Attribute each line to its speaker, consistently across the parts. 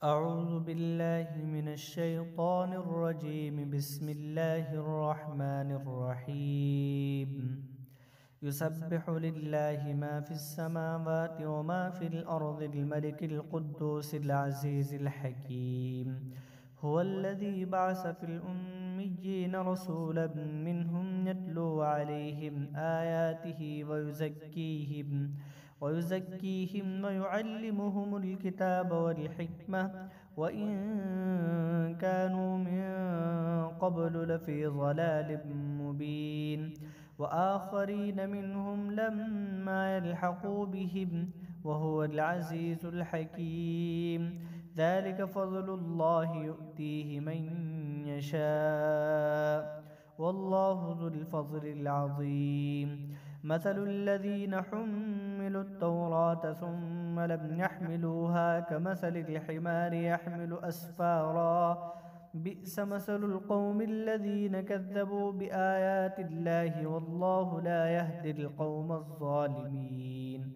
Speaker 1: أعوذ بالله من الشيطان الرجيم. بسم الله الرحمن الرحيم. يسبح لله ما في السماوات وما في الأرض الملك القدوس العزيز الحكيم. هو الذي بعث في الأميين رسولا منهم يتلو عليهم آياته ويزكيهم ويعلمهم الكتاب والحكمة وإن كانوا من قبل لفي ضلال مبين. وآخرين منهم لما يلحقوا بهم وهو العزيز الحكيم. ذلك فضل الله يؤتيه من يشاء والله ذو الفضل العظيم. مثل الذين حملوا التوراة ثم لم يحملوها كمثل الحمار يحمل أسفارا بئس مثل القوم الذين كذبوا بآيات الله والله لا يهدي القوم الظالمين.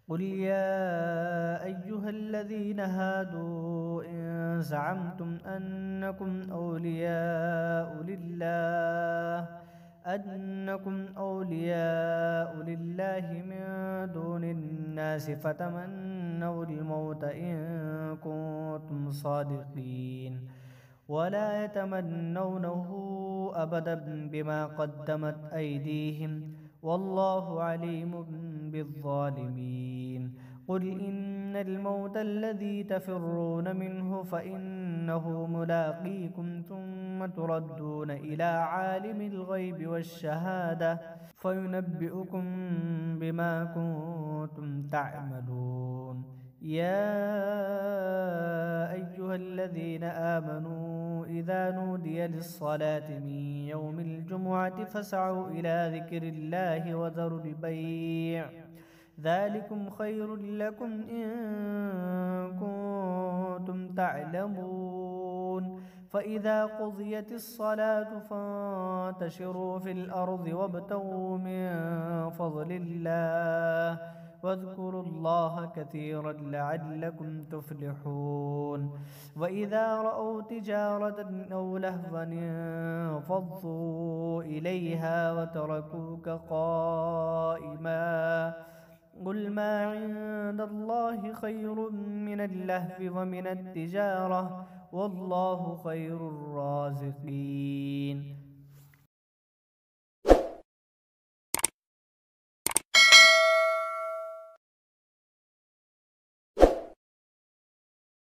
Speaker 1: قل يا أيها الذين هادوا إن زعمتم أنكم أولياء لله من دون الناس فتمنوا الموت إن كنتم صادقين ولا يتمنونه أبدا بما قدمت أيديهم والله عليم بالظالمين. قل إن الموت الذي تفرون منه فإنه ملاقيكم ثم تردون إلى عالم الغيب والشهادة فينبئكم بما كنتم تعملون. يا أيها الذين آمنوا إذا نودي للصلاة من يوم الجمعة فاسعوا إلى ذكر الله وذروا البيع ذلكم خير لكم إن كنتم تعلمون. فإذا قضيت الصلاة فانتشروا في الأرض وابتغوا من فضل الله واذكروا الله كثيرا لعلكم تفلحون. وإذا رأوا تجارة أو لهوا انفضوا إليها وتركوك قائما. قل ما عند الله خير من اللهو ومن التجارة والله خير الرازقين.